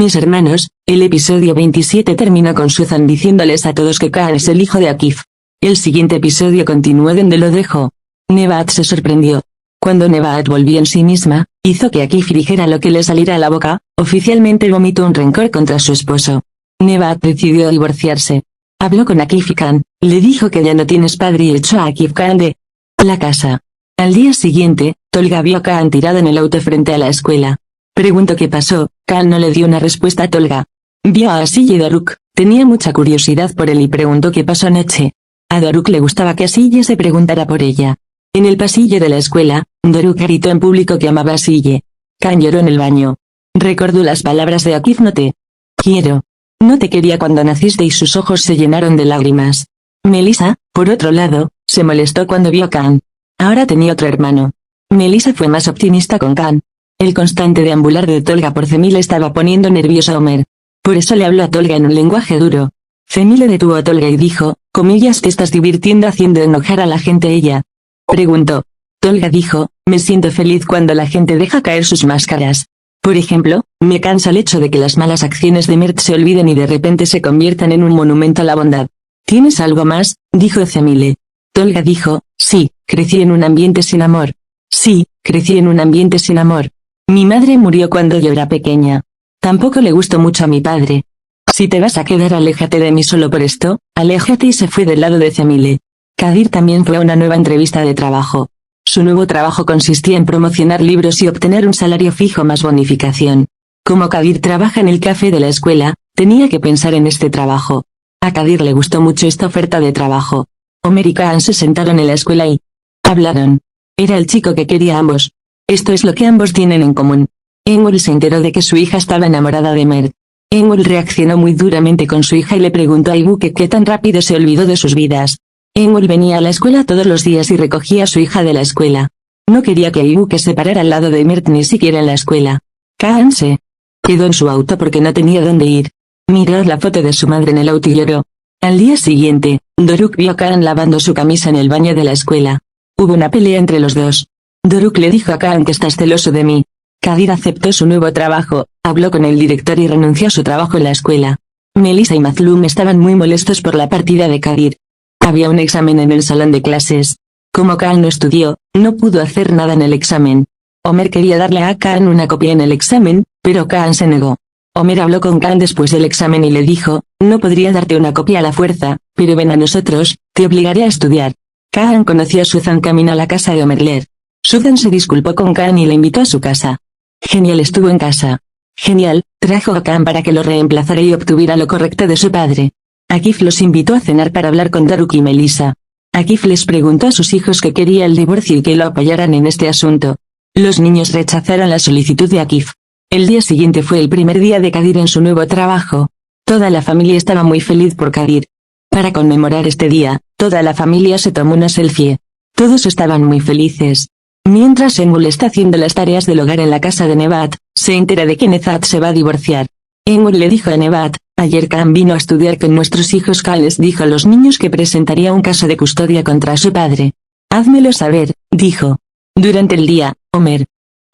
Mis hermanos, el episodio 27 terminó con Suzan diciéndoles a todos que Kaan es el hijo de Akif. El siguiente episodio continuó donde lo dejó. Nebahat se sorprendió. Cuando Nebahat volvió en sí misma, hizo que Akif dijera lo que le saliera a la boca, oficialmente vomitó un rencor contra su esposo. Nebahat decidió divorciarse. Habló con Akif y Kaan, le dijo que ya no tienes padre y echó a Akif Kaan de la casa. Al día siguiente, Tolga vio a Kaan tirado en el auto frente a la escuela. Preguntó qué pasó, Kaan no le dio una respuesta a Tolga. Vio a Asille y Doruk, tenía mucha curiosidad por él y preguntó qué pasó anoche. A Doruk le gustaba que Asille se preguntara por ella. En el pasillo de la escuela, Doruk gritó en público que amaba a Asille. Kaan lloró en el baño. Recordó las palabras de Akif: no te quiero. No te quería cuando naciste, y sus ojos se llenaron de lágrimas. Melissa, por otro lado, se molestó cuando vio a Kaan. Ahora tenía otro hermano. Melissa fue más optimista con Kaan. El constante deambular de Tolga por Cemile estaba poniendo nervioso a Homer. Por eso le habló a Tolga en un lenguaje duro. Cemile detuvo a Tolga y dijo: comillas, te estás divirtiendo haciendo enojar a la gente. Ella preguntó. Tolga dijo: me siento feliz cuando la gente deja caer sus máscaras. Por ejemplo, me cansa el hecho de que las malas acciones de Mert se olviden y de repente se conviertan en un monumento a la bondad. ¿Tienes algo más?, dijo Cemile. Tolga dijo: sí, crecí en un ambiente sin amor. Sí, crecí en un ambiente sin amor. Mi madre murió cuando yo era pequeña. Tampoco le gustó mucho a mi padre. Si te vas a quedar, aléjate de mí solo por esto, aléjate. Y se fue del lado de Cemile. Kadir también fue a una nueva entrevista de trabajo. Su nuevo trabajo consistía en promocionar libros y obtener un salario fijo más bonificación. Como Kadir trabaja en el café de la escuela, tenía que pensar en este trabajo. A Kadir le gustó mucho esta oferta de trabajo. Homer y Kaan se sentaron en la escuela y hablaron. Era el chico que quería a ambos. Esto es lo que ambos tienen en común. Engel se enteró de que su hija estaba enamorada de Mert. Engel reaccionó muy duramente con su hija y le preguntó a Ibu que qué tan rápido se olvidó de sus vidas. Engel venía a la escuela todos los días y recogía a su hija de la escuela. No quería que Ibu se parara al lado de Mert ni siquiera en la escuela. Kaan se quedó en su auto porque no tenía dónde ir. Miró la foto de su madre en el auto y lloró. Al día siguiente, Doruk vio a Kaan lavando su camisa en el baño de la escuela. Hubo una pelea entre los dos. Doruk le dijo a Kaan que estás celoso de mí. Kadir aceptó su nuevo trabajo, habló con el director y renunció a su trabajo en la escuela. Melissa y Mazlum estaban muy molestos por la partida de Kadir. Había un examen en el salón de clases. Como Kaan no estudió, no pudo hacer nada en el examen. Homer quería darle a Kaan una copia en el examen, pero Kaan se negó. Homer habló con Kaan después del examen y le dijo: no podría darte una copia a la fuerza, pero ven a nosotros, te obligaré a estudiar. Kaan conoció a Suzan camino a la casa de Homer. Suzan se disculpó con Kaan y le invitó a su casa. Genial estuvo en casa. Genial, trajo a Kaan para que lo reemplazara y obtuviera lo correcto de su padre. Akif los invitó a cenar para hablar con Doruk y Melissa. Akif les preguntó a sus hijos que quería el divorcio y que lo apoyaran en este asunto. Los niños rechazaron la solicitud de Akif. El día siguiente fue el primer día de Kadir en su nuevo trabajo. Toda la familia estaba muy feliz por Kadir. Para conmemorar este día, toda la familia se tomó una selfie. Todos estaban muy felices. Mientras Engel está haciendo las tareas del hogar en la casa de Nebahat, se entera de que Nebahat se va a divorciar. Engel le dijo a Nebahat: ayer Kaan vino a estudiar con nuestros hijos. Kaan les dijo a los niños que presentaría un caso de custodia contra su padre. Házmelo saber, dijo. Durante el día, Homer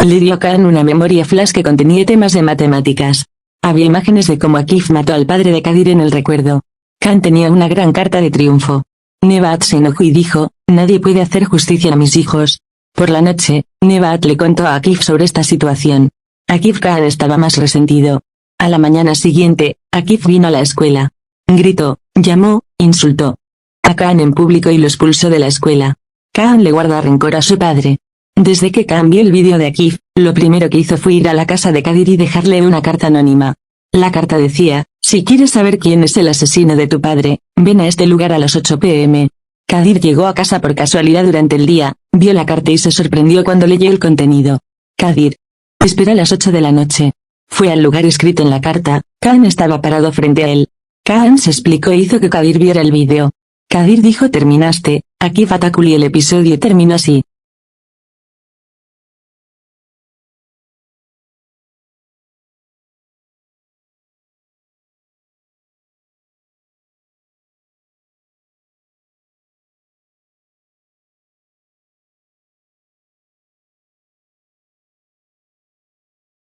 le dio a Kaan una memoria flash que contenía temas de matemáticas. Había imágenes de cómo Akif mató al padre de Kadir en el recuerdo. Kaan tenía una gran carta de triunfo. Nebahat se enojó y dijo: nadie puede hacer justicia a mis hijos. Por la noche, Nebahat le contó a Akif sobre esta situación. Akif Kaan estaba más resentido. A la mañana siguiente, Akif vino a la escuela. Gritó, llamó, insultó a Kaan en público y lo expulsó de la escuela. Kaan le guarda rencor a su padre. Desde que Kaan vio el vídeo de Akif, lo primero que hizo fue ir a la casa de Kadir y dejarle una carta anónima. La carta decía: si quieres saber quién es el asesino de tu padre, ven a este lugar a las 8 p.m. Kadir llegó a casa por casualidad durante el día, vio la carta y se sorprendió cuando leyó el contenido. Kadir esperó a las 8 de la noche. Fue al lugar escrito en la carta. Kaan estaba parado frente a él. Kaan se explicó e hizo que Kadir viera el vídeo. Kadir dijo: terminaste, Akif Atakul, y el episodio terminó así.